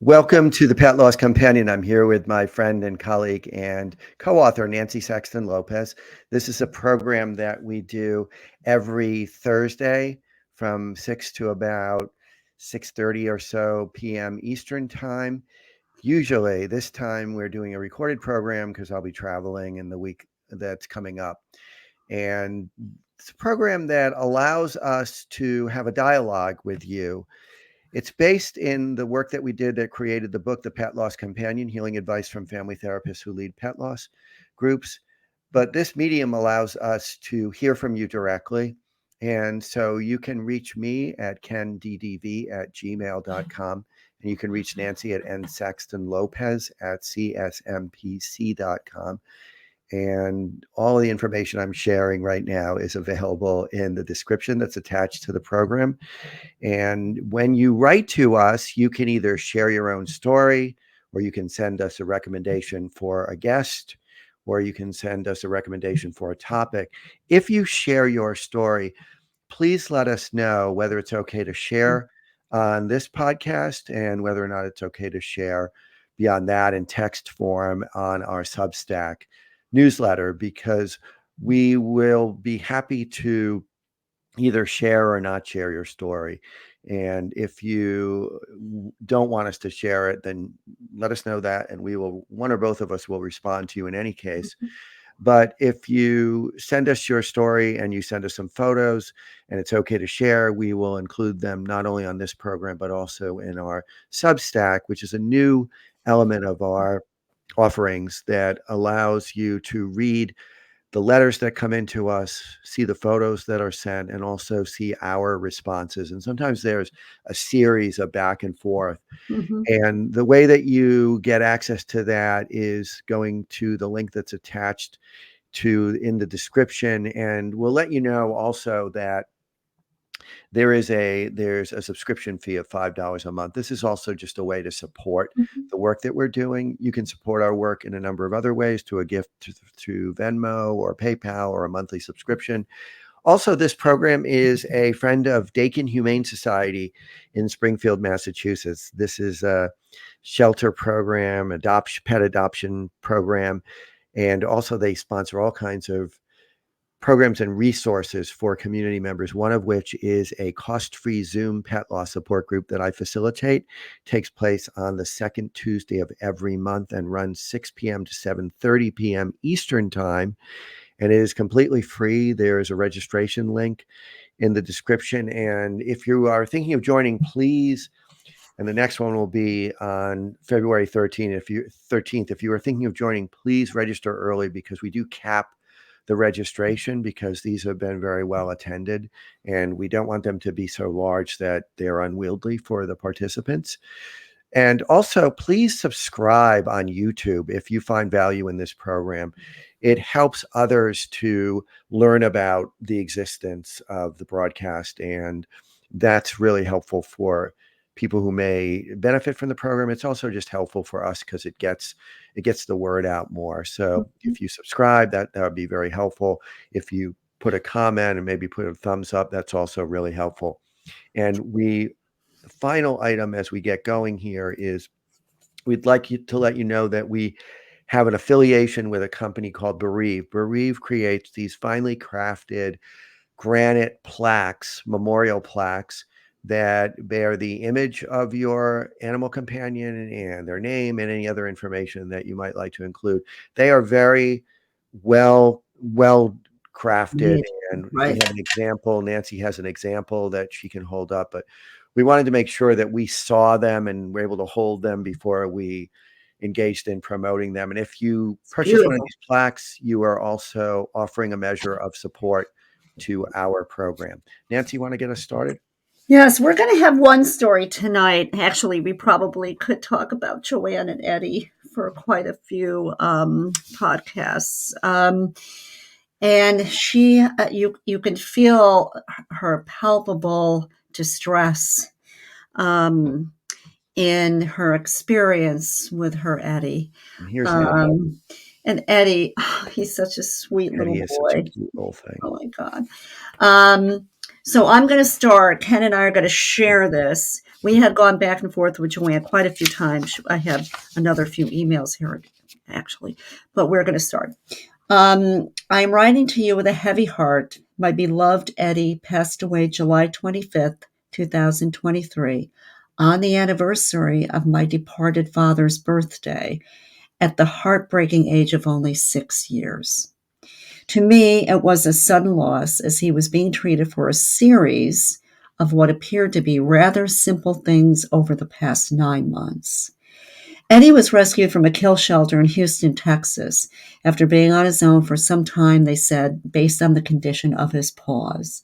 Welcome to the Pet Loss Companion. I'm here with my friend and colleague and co-author, Nancy Saxton-Lopez. This is a program that we do every Thursday from 6 to about 6:30 or so p.m. Eastern Time. Usually this time we're doing a recorded program because I'll be traveling in the week that's coming up. And it's a program that allows us to have a dialogue with you. It's based in the work that we did that created the book, The Pet Loss Companion, Healing Advice from Family Therapists Who Lead Pet Loss Groups. But this medium allows us to hear from you directly. And so you can reach me at kenddv@gmail.com. And you can reach Nancy at nsaxtonlopez at csmpc.com. And all the information I'm sharing right now is available in the description that's attached to the program. And when you write to us, you can either share your own story, or you can send us a recommendation for a guest, or you can send us a recommendation for a topic. If you share your story, please let us know whether it's okay to share on this podcast and whether or not it's okay to share beyond that in text form on our Substack newsletter, because we will be happy to either share or not share your story. And if you don't want us to share it, then let us know that, and one or both of us will respond to you in any case. But if you send us your story and you send us some photos and it's okay to share, we will include them not only on this program, but also in our Substack, which is a new element of our offerings that allows you to read the letters that come into us, see the photos that are sent, and also see our responses. And sometimes there's a series of back and forth. Mhm. And the way that you get access to that is going to the link that's attached to in the description. And we'll let you know also that there's a subscription fee of $5 a month. This is also just a way to support Mhm. the work that we're doing. You can support our work in a number of other ways, to a gift to Venmo or PayPal or a monthly subscription. Also, this program is a friend of Dakin Humane Society in Springfield, Massachusetts. This is a shelter program, pet adoption program, and also they sponsor all kinds of programs and resources for community members, one of which is a cost-free Zoom pet loss support group that I facilitate. Takes place on the second Tuesday of every month and runs 6 p.m. to 7:30 p.m. Eastern Time. And it is completely free. There is a registration link in the description. And if you are thinking of joining, please, and the next one will be on February 13th. If you are thinking of joining, please register early, because we do cap the registration, because these have been very well attended and we don't want them to be so large that they're unwieldy for the participants. And also, please subscribe on YouTube if you find value in this program. It helps others to learn about the existence of the broadcast, and that's really helpful for people who may benefit from the program. It's also just helpful for us because it gets the word out more. So Mhm. if you subscribe, that would be very helpful. If you put a comment and maybe put a thumbs up, that's also really helpful. And the final item as we get going here is we'd like you to let you know that we have an affiliation with a company called Bereave. Bereave creates these finely crafted granite plaques, memorial plaques, that bear the image of your animal companion and their name and any other information that you might like to include. They are very well crafted, Yeah, and we right. have an example. Nancy has an example that she can hold up, but we wanted to make sure that we saw them and were able to hold them before we engaged in promoting them. And if you It's purchase one of beautiful. these plaques, you are also offering a measure of support to our program. Nancy, you want to get us started? Yes, we're going to have one story tonight. Actually, we probably could talk about Joanne and Eddie for quite a few podcasts. And you can feel her palpable distress um, in her experience with her Eddie. And here's Eddie. Um, and Eddie, he's such a sweet little Eddie is such a boy. cute little thing. Oh my God. So I'm going to start. Ken and I are going to share this. We had gone back and forth with Joanne quite a few times. I have another few emails here, actually, but we're going to start. I'm writing to you with a heavy heart. My beloved Eddie passed away July 25th, 2023, on the anniversary of my departed father's birthday, at the heartbreaking age of only 6 years. To me, it was a sudden loss, as he was being treated for a series of what appeared to be rather simple things over the past 9 months. Eddie was rescued from a kill shelter in Houston, Texas, after being on his own for some time, they said, based on the condition of his paws.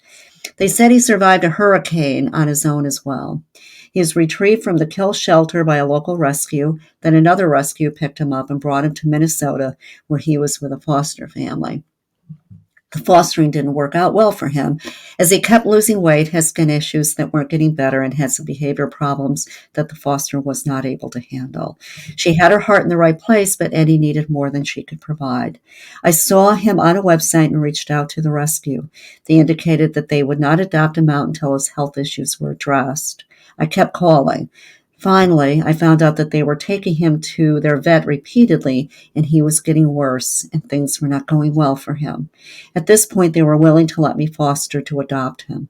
They said he survived a hurricane on his own as well. He was retrieved from the kill shelter by a local rescue. Then another rescue picked him up and brought him to Minnesota, where he was with a foster family. The fostering didn't work out well for him, as he kept losing weight, had skin issues that weren't getting better, and had some behavior problems that the foster was not able to handle. She had her heart in the right place, but Eddie needed more than she could provide. I saw him on a website and reached out to the rescue. They indicated that they would not adopt him out until his health issues were addressed. I kept calling. Finally, I found out that they were taking him to their vet repeatedly, and he was getting worse, and things were not going well for him. At this point, they were willing to let me foster to adopt him.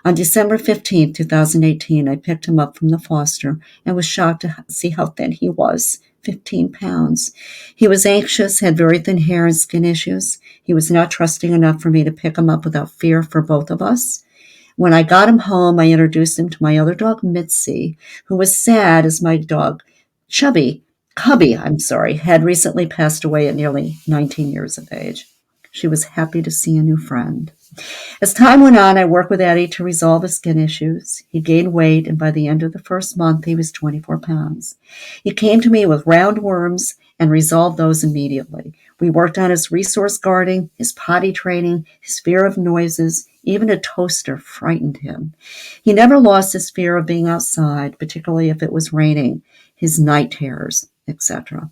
On December 15, 2018, I picked him up from the foster and was shocked to see how thin he was, 15 pounds. He was anxious, had very thin hair and skin issues. He was not trusting enough for me to pick him up without fear for both of us. When I got him home, I introduced him to my other dog, Mitzi, who was sad as my dog, Cubby, had recently passed away at nearly 19 years of age. She was happy to see a new friend. As time went on, I worked with Eddie to resolve his skin issues. He gained weight, and by the end of the first month, he was 24 pounds. He came to me with roundworms and resolved those immediately. We worked on his resource guarding, his potty training, his fear of noises. Even a toaster frightened him. He never lost his fear of being outside, particularly if it was raining, his night terrors, etc.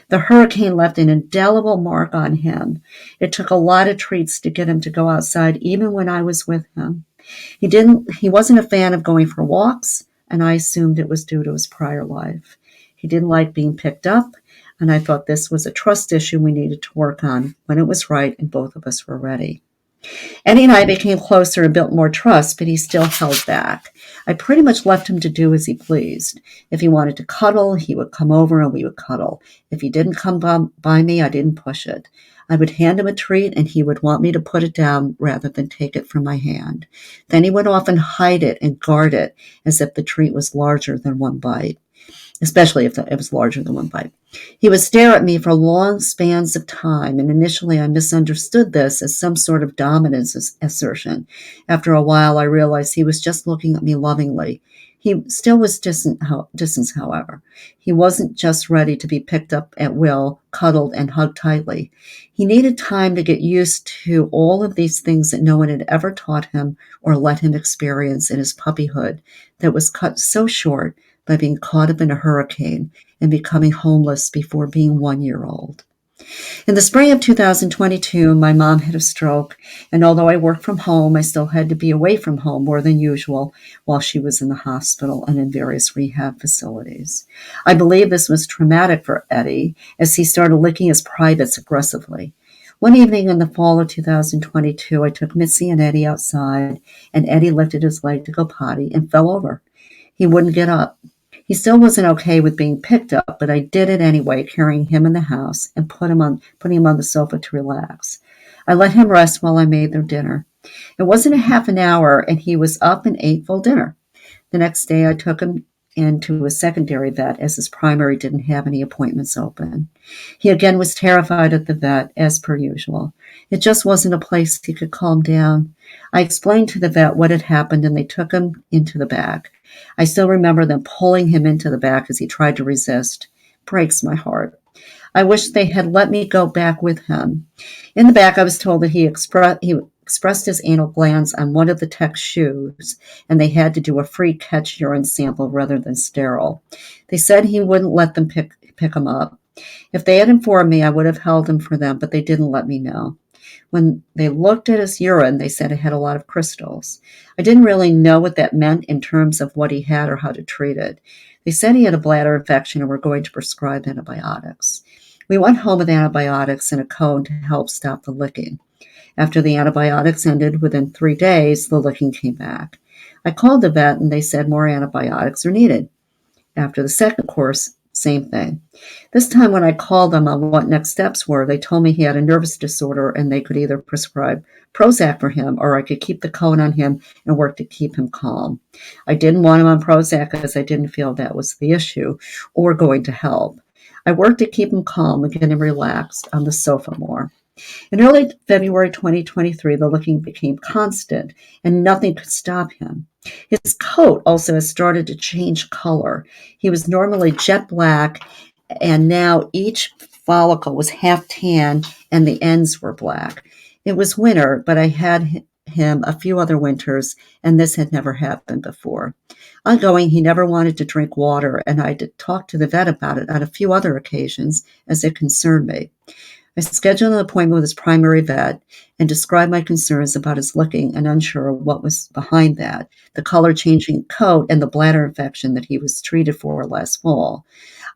The hurricane left an indelible mark on him. It took a lot of treats to get him to go outside, even when I was with him. He wasn't a fan of going for walks, and I assumed it was due to his prior life. He didn't like being picked up, and I thought this was a trust issue we needed to work on when it was right and both of us were ready. Eddie and I became closer and built more trust, but he still held back. I pretty much left him to do as he pleased. If he wanted to cuddle, he would come over and we would cuddle. If he didn't come by me, I didn't push it. I would hand him a treat and he would want me to put it down rather than take it from my hand. Then he would often hide it and guard it as if the treat was larger than one bite, especially if it was larger than one bite. He would stare at me for long spans of time, and initially I misunderstood this as some sort of dominance assertion. After a while, I realized he was just looking at me lovingly. He still was distance, however. He wasn't just ready to be picked up at will, cuddled, and hugged tightly. He needed time to get used to all of these things that no one had ever taught him or let him experience in his puppyhood that was cut so short by being caught up in a hurricane and becoming homeless before being 1 year old. In the spring of 2022, my mom had a stroke, and although I worked from home, I still had to be away from home more than usual while she was in the hospital and in various rehab facilities. I believe this was traumatic for Eddie, as he started licking his privates aggressively. One evening in the fall of 2022, I took Mitzi and Eddie outside, and Eddie lifted his leg to go potty and fell over. He wouldn't get up. He still wasn't okay with being picked up, but I did it anyway, carrying him in the house and putting him on the sofa to relax. I let him rest while I made their dinner. It wasn't a half an hour, and he was up and ate full dinner. The next day, I took him into a secondary vet, as his primary didn't have any appointments open. He again was terrified at the vet, as per usual. It just wasn't a place he could calm down. I explained to the vet what had happened, and they took him into the back. I still remember them pulling him into the back as he tried to resist. Breaks my heart. I wish they had let me go back with him. In the back, I was told that he expressed his anal glands on one of the tech's shoes, and they had to do a free catch urine sample rather than sterile. They said he wouldn't let them pick him up. If they had informed me, I would have held him for them, but they didn't let me know. When they looked at his urine, they said it had a lot of crystals. I didn't really know what that meant in terms of what he had or how to treat it. They said he had a bladder infection and were going to prescribe antibiotics. We went home with antibiotics and a cone to help stop the licking. After the antibiotics ended, within 3 days, the licking came back. I called the vet and they said more antibiotics are needed. After the second course, same thing. This time when I called them on what next steps were, they told me he had a nervous disorder and they could either prescribe Prozac for him or I could keep the cone on him and work to keep him calm. I didn't want him on Prozac because I didn't feel that was the issue or going to help. I worked to keep him calm and get him relaxed on the sofa more. In early February 2023, the licking became constant and nothing could stop him. His coat also has started to change color. He was normally jet black, and now each follicle was half tan and the ends were black. It was winter, but I had him a few other winters, and this had never happened before. Ongoing, he never wanted to drink water, and I did talk to the vet about it on a few other occasions as it concerned me. I scheduled an appointment with his primary vet and described my concerns about his licking and unsure what was behind that, the color-changing coat and the bladder infection that he was treated for last fall.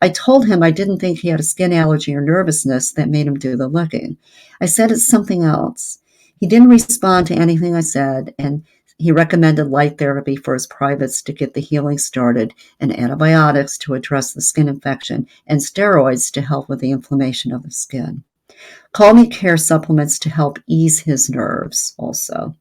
I told him I didn't think he had a skin allergy or nervousness that made him do the licking. I said it's something else. He didn't respond to anything I said, and he recommended light therapy for his privates to get the healing started and antibiotics to address the skin infection and steroids to help with the inflammation of the skin. Call Me Care supplements to help ease his nerves also.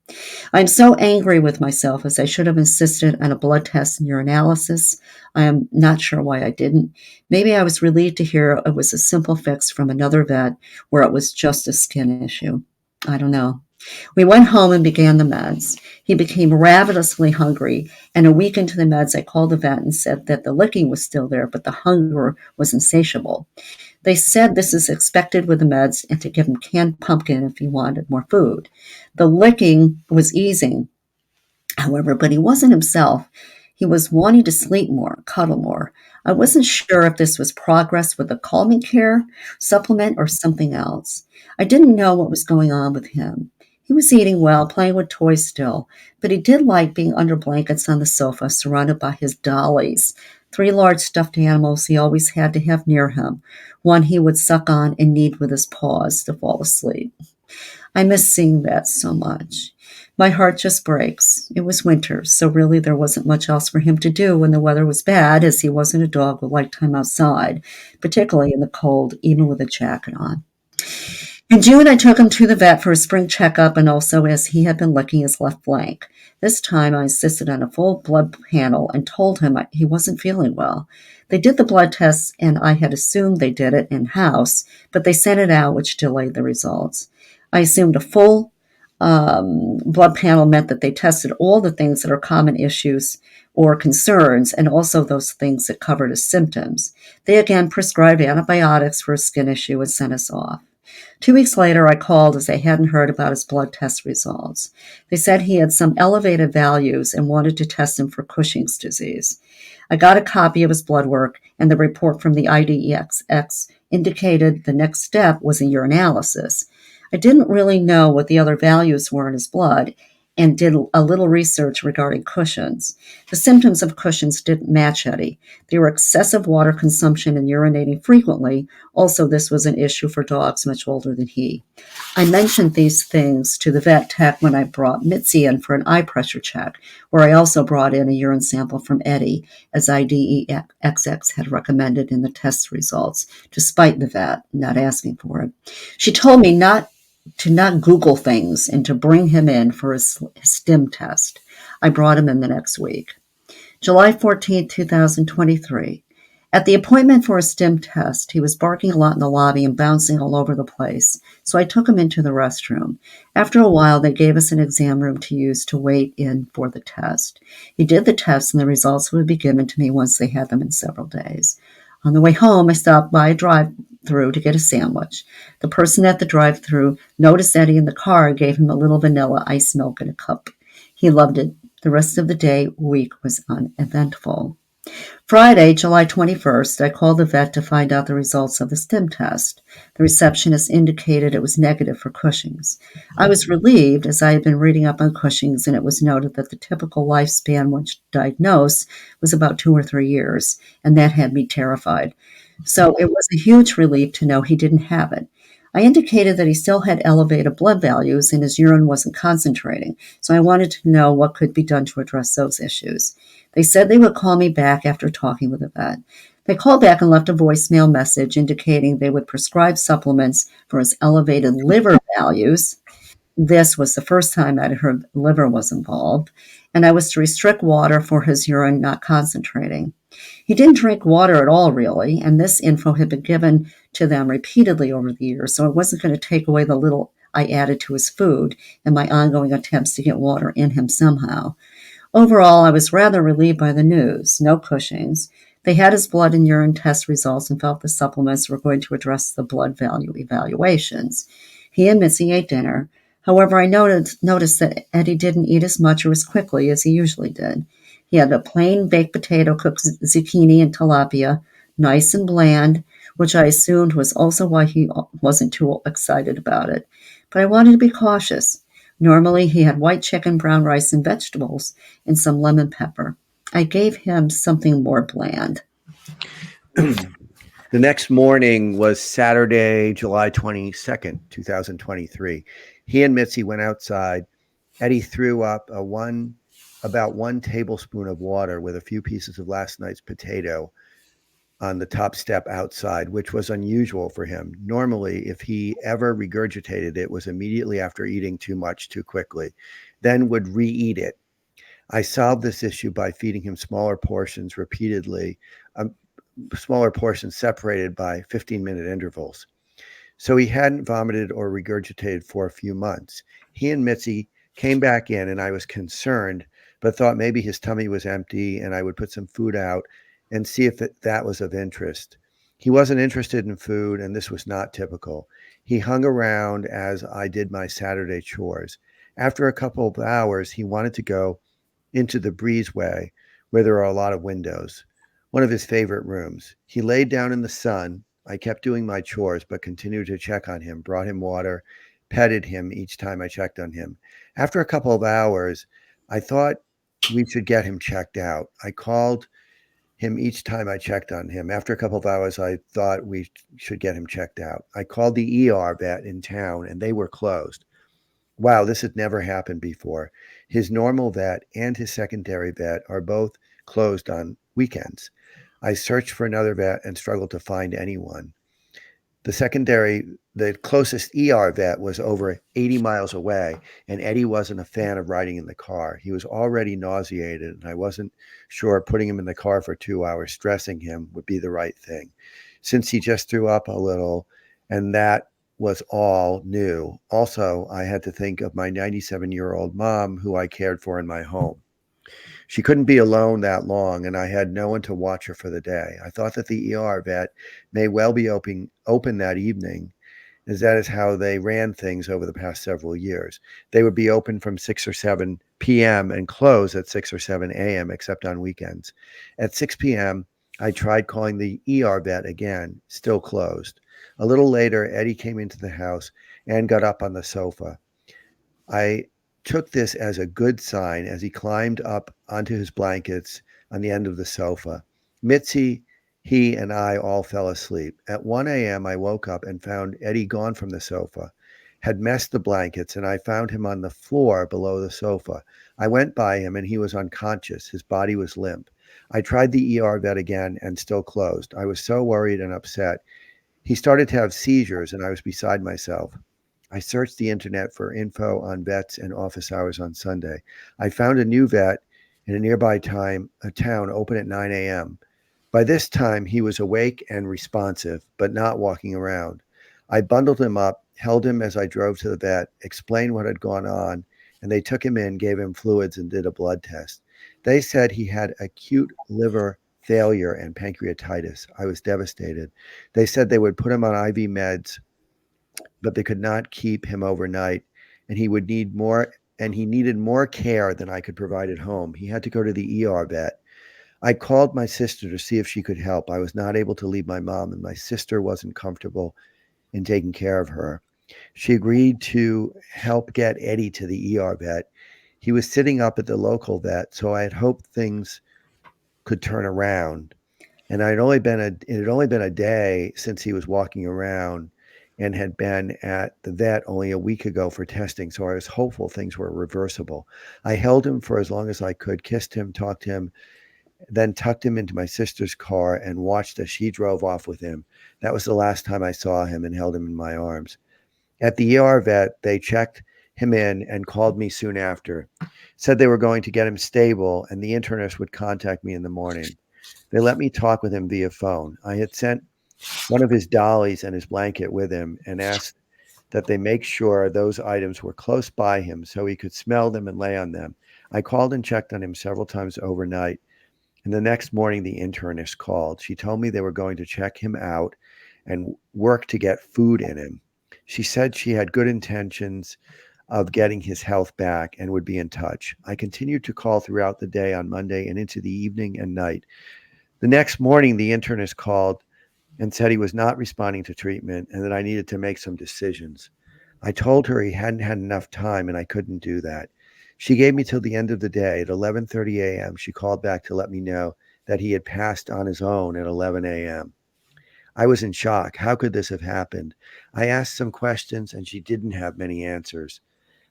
I'm so angry with myself as I should have insisted on a blood test and urinalysis. I am not sure why I didn't. Maybe I was relieved to hear it was a simple fix from another vet where it was just a skin issue. I don't know. We went home and began the meds. He became ravenously hungry, and a week into the meds, I called the vet and said that the licking was still there, but the hunger was insatiable. They said this is expected with the meds and to give him canned pumpkin if he wanted more food. The licking was easing, however, but he wasn't himself. He was wanting to sleep more, cuddle more. I wasn't sure if this was progress with the Call Me Care supplement or something else. I didn't know what was going on with him. He was eating well, playing with toys still, but he did like being under blankets on the sofa, surrounded by his dollies. 3 large stuffed animals he always had to have near him, one he would suck on and knead with his paws to fall asleep. I miss seeing that so much. My heart just breaks. It was winter, so really there wasn't much else for him to do when the weather was bad, as he wasn't a dog who liked time outside, particularly in the cold, even with a jacket on. In June, I took him to the vet for a spring checkup and also as he had been licking his left flank. This time, I insisted on a full blood panel and told him he wasn't feeling well. They did the blood tests, and I had assumed they did it in-house, but they sent it out, which delayed the results. I assumed a full blood panel meant that they tested all the things that are common issues or concerns, and also those things that covered his symptoms. They again prescribed antibiotics for a skin issue and sent us off. 2 weeks later, I called as they hadn't heard about his blood test results. They said he had some elevated values and wanted to test him for Cushing's disease. I got a copy of his blood work, and the report from the IDEXX indicated the next step was a urinalysis. I didn't really know what the other values were in his blood and did a little research regarding Cushing's. The symptoms of Cushing's didn't match Eddie. They were excessive water consumption and urinating frequently. Also, this was an issue for dogs much older than he. I mentioned these things to the vet tech when I brought Mitzi in for an eye pressure check, where I also brought in a urine sample from Eddie, as IDEXX had recommended in the test results, despite the vet not asking for it. She told me to not Google things and to bring him in for his STIM test. I brought him in the next week. July 14, 2023. At the appointment for a STIM test, he was barking a lot in the lobby and bouncing all over the place, so I took him into the restroom. After a while, they gave us an exam room to use to wait in for the test. He did the test, and the results would be given to me once they had them in several days. On the way home, I stopped by a drive-thru to get a sandwich. The person at the drive-thru noticed Eddie in the car and gave him a little vanilla ice milk in a cup. He loved it. The rest of the week was uneventful. Friday, July 21st, I called the vet to find out the results of the stim test. The receptionist indicated it was negative for Cushing's. I was relieved as I had been reading up on Cushing's and it was noted that the typical lifespan once diagnosed was about 2 or 3 years, and that had me terrified. So it was a huge relief to know he didn't have it. I indicated that he still had elevated blood values and his urine wasn't concentrating, so I wanted to know what could be done to address those issues. They said they would call me back after talking with the vet. They called back and left a voicemail message indicating they would prescribe supplements for his elevated liver values. This was the first time I'd heard liver was involved, and I was to restrict water for his urine not concentrating. He didn't drink water at all, really, and this info had been given to them repeatedly over the years, so it wasn't going to take away the little I added to his food and my ongoing attempts to get water in him somehow. Overall, I was rather relieved by the news. No Cushing's. They had his blood and urine test results and felt the supplements were going to address the blood value evaluations. He and Missy ate dinner. However, I noticed that Eddie didn't eat as much or as quickly as he usually did. He had a plain baked potato, cooked zucchini and tilapia, nice and bland, which I assumed was also why he wasn't too excited about it. But I wanted to be cautious. Normally, he had white chicken, brown rice, and vegetables, and some lemon pepper. I gave him something more bland. The next morning was Saturday, July 22nd, 2023. He and Mitzi went outside. Eddie threw up about 1 tablespoon of water with a few pieces of last night's potato on the top step outside, which was unusual for him. Normally, if he ever regurgitated it, was immediately after eating too much too quickly, then would re-eat it. I solved this issue by feeding him smaller portions repeatedly, smaller portions separated by 15-minute intervals. So he hadn't vomited or regurgitated for a few months. He and Mitzi came back in, and I was concerned, but thought maybe his tummy was empty and I would put some food out and see if that was of interest. He wasn't interested in food, and this was not typical. He hung around as I did my Saturday chores. After a couple of hours, he wanted to go into the breezeway where there are a lot of windows, one of his favorite rooms. He laid down in the sun. I kept doing my chores, but continued to check on him, brought him water, petted him each time I checked on him. After a couple of hours, I thought we should get him checked out. I called him each time I checked on him. After a couple of hours, I thought we should get him checked out. I called the ER vet in town, and they were closed. Wow, this had never happened before. His normal vet and his secondary vet are both closed on weekends. I searched for another vet and struggled to find anyone. The closest ER vet was over 80 miles away, and Eddie wasn't a fan of riding in the car. He was already nauseated, and I wasn't sure putting him in the car for 2 hours, stressing him, would be the right thing. Since he just threw up a little, and that was all new. Also, I had to think of my 97-year-old mom, who I cared for in my home. She couldn't be alone that long, and I had no one to watch her for the day. I thought that the ER vet may well be open that evening, as that is how they ran things over the past several years. They would be open from 6 or 7 p.m. and close at 6 or 7 a.m., except on weekends. At 6 p.m., I tried calling the ER vet again, still closed. A little later, Eddie came into the house and got up on the sofa. I took this as a good sign as he climbed up onto his blankets on the end of the sofa. Mitzi, he, and I all fell asleep. At 1 a.m., I woke up and found Eddie gone from the sofa, had messed the blankets, and I found him on the floor below the sofa. I went by him, and he was unconscious. His body was limp. I tried the ER vet again and still closed. I was so worried and upset. He started to have seizures, and I was beside myself. I searched the internet for info on vets and office hours on Sunday. I found a new vet in a nearby town open at 9 a.m. By this time, he was awake and responsive, but not walking around. I bundled him up, held him as I drove to the vet, explained what had gone on, and they took him in, gave him fluids, and did a blood test. They said he had acute liver failure and pancreatitis. I was devastated. They said they would put him on IV meds, but they could not keep him overnight, and he needed more care than I could provide at home. He had to go to the ER vet. I called my sister to see if she could help. I was not able to leave my mom, and my sister wasn't comfortable in taking care of her. She agreed to help get Eddie to the ER vet. He was sitting up at the local vet, so I had hoped things could turn around. And it had only been a day since he was walking around and had been at the vet only a week ago for testing, so I was hopeful things were reversible. I held him for as long as I could, kissed him, talked to him, then tucked him into my sister's car and watched as she drove off with him. That was the last time I saw him and held him in my arms. At the ER vet, they checked him in and called me soon after. Said they were going to get him stable and the internist would contact me in the morning. They let me talk with him via phone. I had sent one of his dollies and his blanket with him and asked that they make sure those items were close by him so he could smell them and lay on them. I called and checked on him several times overnight, and the next morning the internist called. She told me they were going to check him out and work to get food in him. She said she had good intentions of getting his health back and would be in touch. I continued to call throughout the day on Monday and into the evening and night. The next morning, the internist called and said he was not responding to treatment and that I needed to make some decisions. I told her he hadn't had enough time and I couldn't do that. She gave me till the end of the day. At 11:30 a.m., she called back to let me know that he had passed on his own at 11 a.m. I was in shock. How could this have happened? I asked some questions and she didn't have many answers.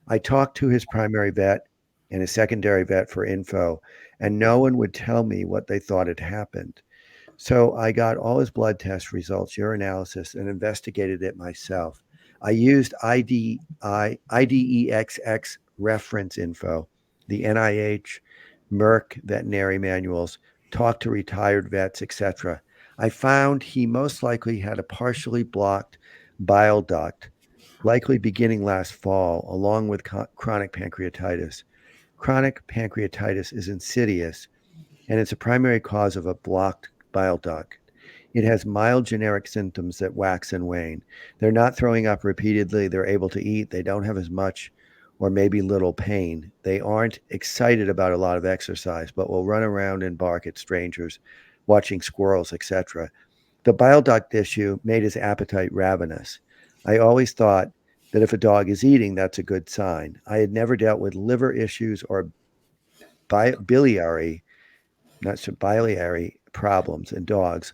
I talked to his primary vet and his secondary vet for info, and no one would tell me what they thought had happened. So I got all his blood test results, urinalysis, and investigated it myself. I used IDEXX reference info, the NIH, Merck veterinary manuals, talked to retired vets, etc. I found he most likely had a partially blocked bile duct, likely beginning last fall, along with chronic pancreatitis. Chronic pancreatitis is insidious and it's a primary cause of a blocked bile duct. It has mild generic symptoms that wax and wane. They're not throwing up repeatedly. They're able to eat. They don't have as much or maybe little pain. They aren't excited about a lot of exercise, but will run around and bark at strangers, watching squirrels, etc. The bile duct issue made his appetite ravenous. I always thought that if a dog is eating, that's a good sign. I had never dealt with liver issues or biliary not so biliary problems in dogs.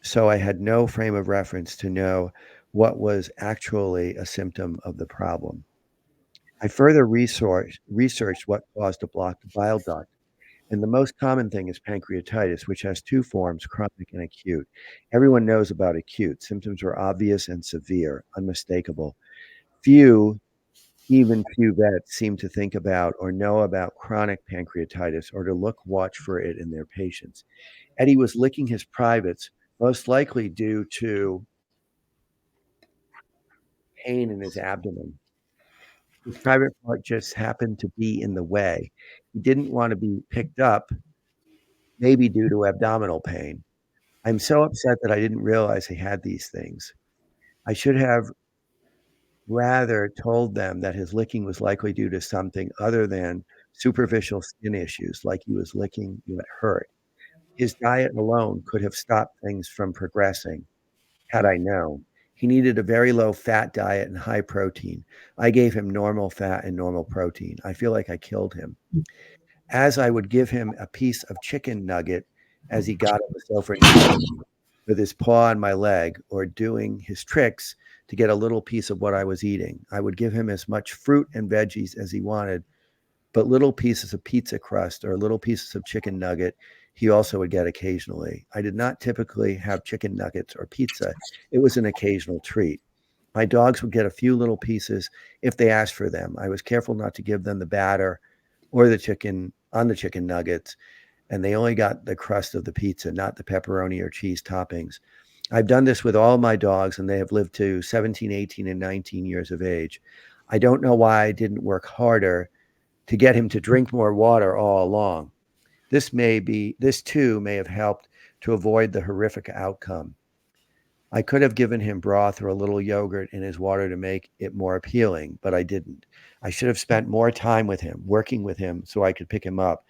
So I had no frame of reference to know what was actually a symptom of the problem. I further researched what caused a blocked bile duct. And the most common thing is pancreatitis, which has two forms, chronic and acute. Everyone knows about acute. Symptoms are obvious and severe, unmistakable. Few, even few vets seem to think about or know about chronic pancreatitis or to watch for it in their patients. Eddie was licking his privates, most likely due to pain in his abdomen. His private part just happened to be in the way. He didn't want to be picked up, maybe due to abdominal pain. I'm so upset that I didn't realize he had these things. I should have rather told them that his licking was likely due to something other than superficial skin issues, like he was licking what hurt. His diet alone could have stopped things from progressing. Had I known. He needed a very low fat diet and high protein. I gave him normal fat and normal protein. I feel like I killed him. As I would give him a piece of chicken nugget as he got on the sofa next to me with his paw on my leg or doing his tricks to get a little piece of what I was eating. I would give him as much fruit and veggies as he wanted, but little pieces of pizza crust or little pieces of chicken nugget he also would get occasionally. I did not typically have chicken nuggets or pizza. It was an occasional treat. My dogs would get a few little pieces if they asked for them. I was careful not to give them the batter or the chicken on the chicken nuggets, and they only got the crust of the pizza, not the pepperoni or cheese toppings. I've done this with all my dogs, and they have lived to 17, 18, and 19 years of age. I don't know why I didn't work harder to get him to drink more water all along. This too may have helped to avoid the horrific outcome. I could have given him broth or a little yogurt in his water to make it more appealing, but I didn't. I should have spent more time with him, working with him so I could pick him up.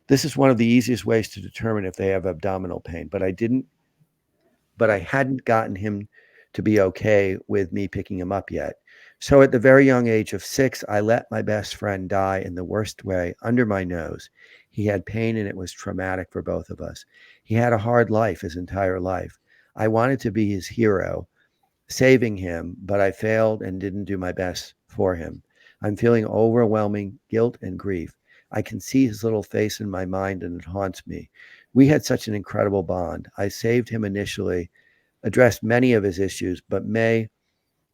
This is one of the easiest ways to determine if they have abdominal pain, but I hadn't gotten him to be okay with me picking him up yet. So at the very young age of 6, I let my best friend die in the worst way under my nose. He had pain and it was traumatic for both of us. He had a hard life his entire life. I wanted to be his hero, saving him, but I failed and didn't do my best for him. I'm feeling overwhelming guilt and grief. I can see his little face in my mind and it haunts me. We had such an incredible bond. I saved him initially, addressed many of his issues, but may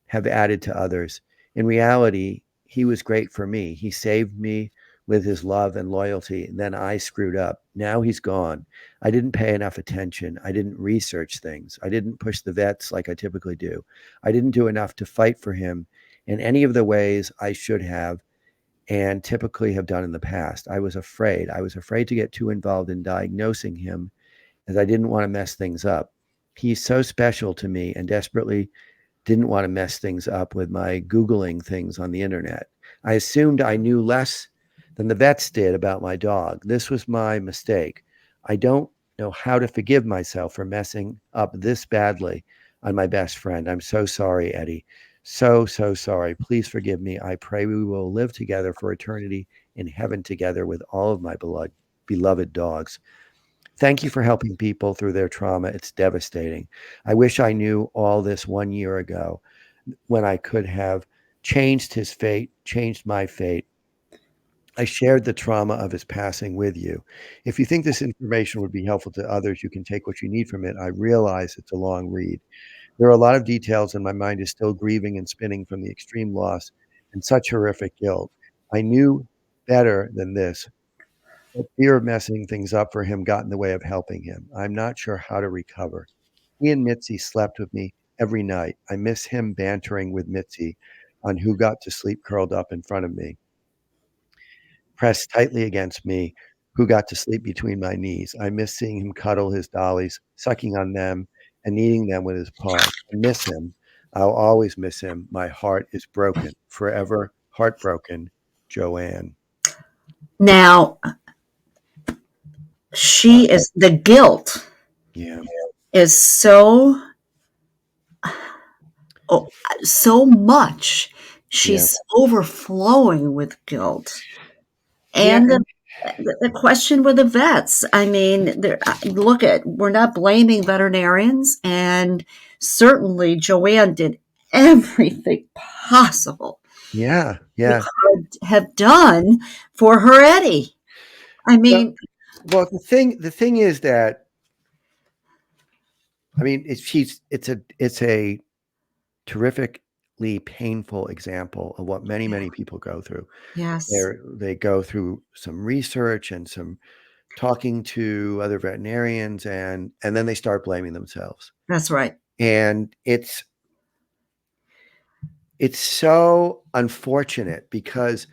have added to others. In reality, he was great for me. He saved me with his love and loyalty. Then I screwed up. Now he's gone. I didn't pay enough attention. I didn't research things. I didn't push the vets like I typically do. I didn't do enough to fight for him in any of the ways I should have and typically have done in the past. I was afraid. I was afraid to get too involved in diagnosing him as I didn't want to mess things up. He's so special to me and desperately didn't want to mess things up with my Googling things on the internet. I assumed I knew less than the vets did about my dog. This was my mistake. I don't know how to forgive myself for messing up this badly on my best friend. I'm so sorry, Eddie. So, so sorry. Please forgive me. I pray we will live together for eternity in heaven together with all of my beloved dogs. Thank you for helping people through their trauma. It's devastating. I wish I knew all this 1 year ago when I could have changed his fate, changed my fate. I shared the trauma of his passing with you. If you think this information would be helpful to others, you can take what you need from it. I realize it's a long read. There are a lot of details, and my mind is still grieving and spinning from the extreme loss and such horrific guilt. I knew better than this, but fear of messing things up for him got in the way of helping him. I'm not sure how to recover. He and Mitzi slept with me every night. I miss him bantering with Mitzi on who got to sleep curled up in front of me, pressed tightly against me, who got to sleep between my knees. I miss seeing him cuddle his dollies, sucking on them and kneading them with his paws. I miss him. I'll always miss him. My heart is broken, forever heartbroken. Joanne. Now, Wow. she is the guilt Yeah. is so oh, so much. Yeah. She's overflowing with guilt. Yeah. And the question with the vets, I mean, look at, we're not blaming veterinarians, and certainly Joanne did everything possible Yeah. we Yeah. could have done for her Eddie. I Well, mean, well, the thing is that I mean, it's a terrifically painful example of what many, yeah, many people go through. yes, They go through some research and some talking to other veterinarians and then they start blaming themselves. that's right. And it's so unfortunate because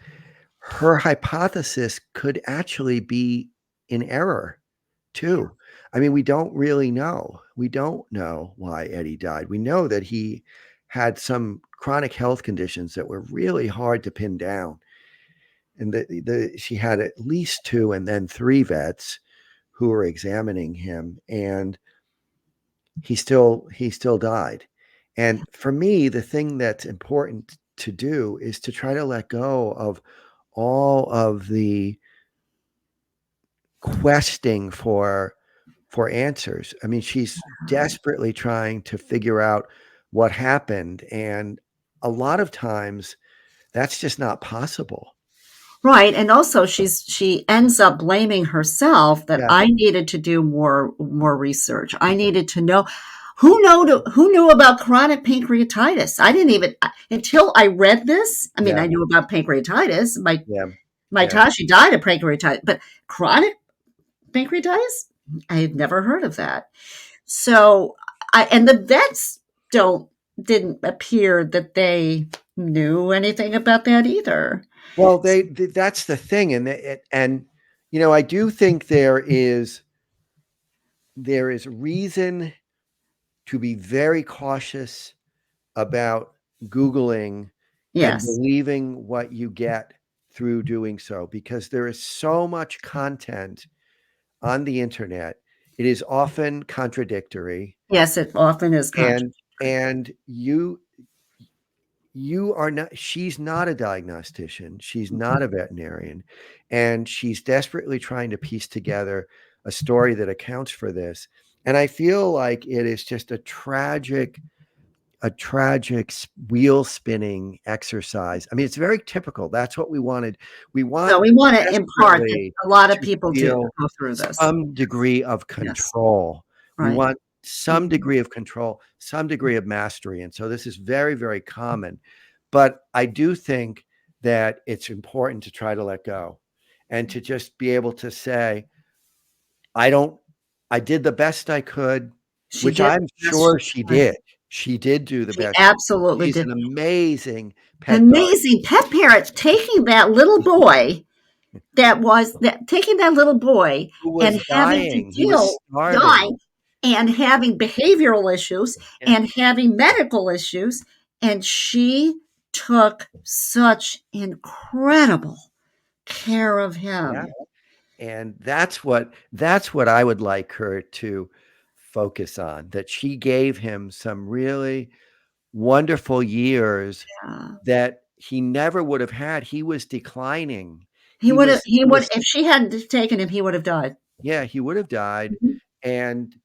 her hypothesis could actually be in error Yeah, too. I mean, we don't really know. We don't know why Eddie died. We know that he had some chronic health conditions that were really hard to pin down. And she had at least two and then three vets who were examining him, and he still died. And for me, the thing that's important to do is to try to let go of all of the questing for answers. I mean, she's desperately trying to figure out what happened, and a lot of times that's just not possible. right. And also, she ends up blaming herself that Yeah, I needed to do more research. I needed to know who knew about chronic pancreatitis. I didn't even until I read this. I mean, yeah, I knew about pancreatitis. yeah, My yeah. Tashi died of pancreatitis, but chronic pancreatitis, I had never heard of that. So, and the vets don't didn't appear that they knew anything about that either. Well, that's the thing, and I do think there is reason to be very cautious about Googling and Yes. believing what you get through doing so, because there is so much content on the internet. It is often contradictory, Yes, it often is and contradictory. you are not, she's not a diagnostician, she's not a veterinarian, and she's desperately trying to piece together a story that accounts for this. And I feel like it is just a tragic wheel spinning exercise. I mean, it's very typical. That's what we wanted. We want So we want to impart that desperately a lot of to people do feel go through this. some degree of Yes, control. We right. want some Mhm. degree of control, some degree of mastery. And so this is very, very common. But I do think that it's important to try to let go and to just be able to say, I don't, I did the best I could, She which did I'm the best she sure she could. did. She did do the She best she could. absolutely She's did. an amazing pet dog Amazing pet parent taking that little boy taking that little boy who was and having to dying. He was deal dying starving. and having behavioral issues Yeah. and having medical issues, and she took such incredible care of Yeah. him. And that's what I would like her to focus on, that she gave him some really wonderful years Yeah. that he never would have had. He was declining. He would have he He would was if she hadn't taken him, he would have died. Yeah, he would have died. Mhm. And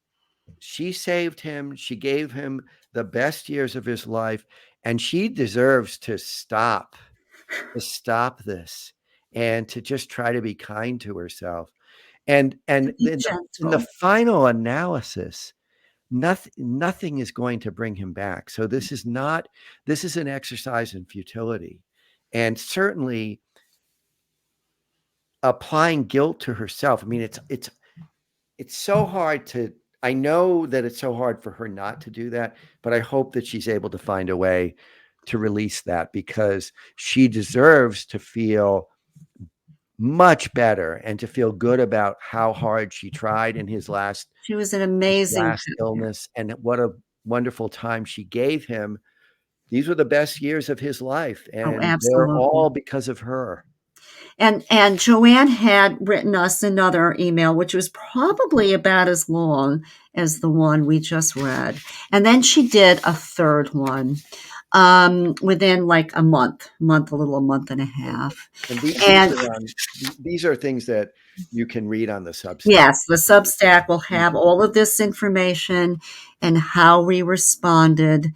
she saved him. She gave him the best years of his life, and she deserves to stop this and to just try to be kind to herself. And To be in the gentle. final analysis, nothing is going to bring him back. So this is an exercise in futility. And certainly applying guilt to herself. I mean, it's so hard to, I know that it's so hard for her not to do that, but I hope that she's able to find a way to release that, because she deserves to feel much better and to feel good about how hard she tried in She was an his amazing last pet parent. illness, and what a wonderful time she gave him. These were the best years of his life, Oh, and they're absolutely. all because of her. And Joanne had written us another email, which was probably about as long as the one we just read. And then she did a third one within like a month and a half. And And these are things that you can read on the Substack. yes, the Substack will have all of this information and how we responded.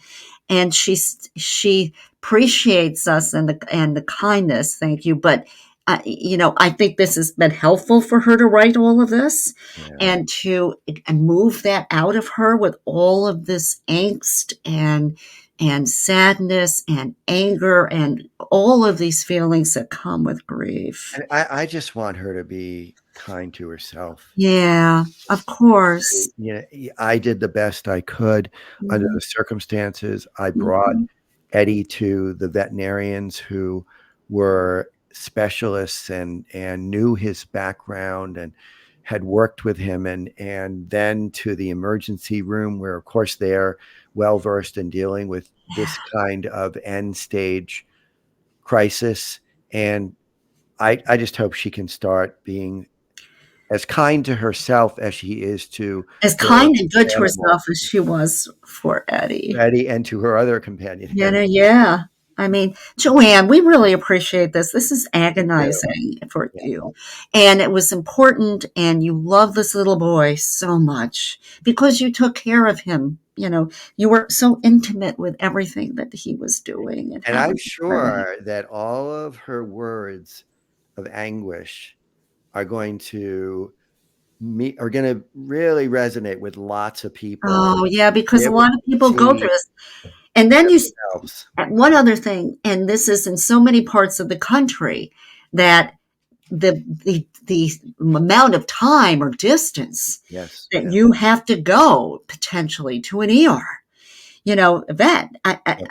And she appreciates us and the kindness. Thank you. But I think this has been helpful for her to write all of this Yeah. and to move that out of her with all of this angst and sadness and anger and all of these feelings that come with grief. And I just want her to be kind to herself. Yeah, of course. Yeah, I did the best I could under Mhm, the circumstances. I brought mhm. Eddie to the veterinarians who were specialists and knew his background and had worked with him, and then to the emergency room, where of course they're well versed in dealing with this kind of end stage crisis. And I just hope she can start being as kind to herself as she is to As her kind and good to animal, herself as she was for Eddie. Eddie, and to her other companion animal. Yeah. I mean, Joanne, we really appreciate this. This is Me too. agonizing for Yeah. you. And it was important, and you love this little boy so much because you took care of him. You were so intimate with everything that he was doing and And how I'm he treated. sure that all of her words of anguish are going to really resonate with lots of people. Oh, yeah, Be because a able lot of to people go through see this. And then themselves. one other thing, and this is in so many parts of the country, that the amount of time or distance Yes, that yeah, you have to go potentially to an ER, a vet, yep,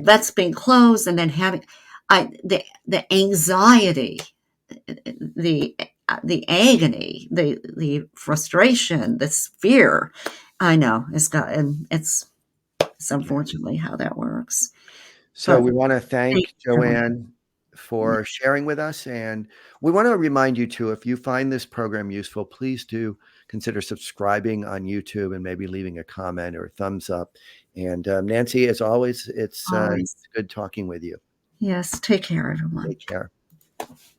vets being closed, and then having the anxiety, the the agony, the frustration, this fear. I know it's yeah. unfortunately how that works. So But we want to thank thank you, Joanne. Joanne for sharing with us. And we want to remind you too, if you find this program useful, please do consider subscribing on YouTube and maybe leaving a comment or a thumbs up. And Nancy, as always, it's Always. good talking with you. Yes. Take care, everyone. Take care.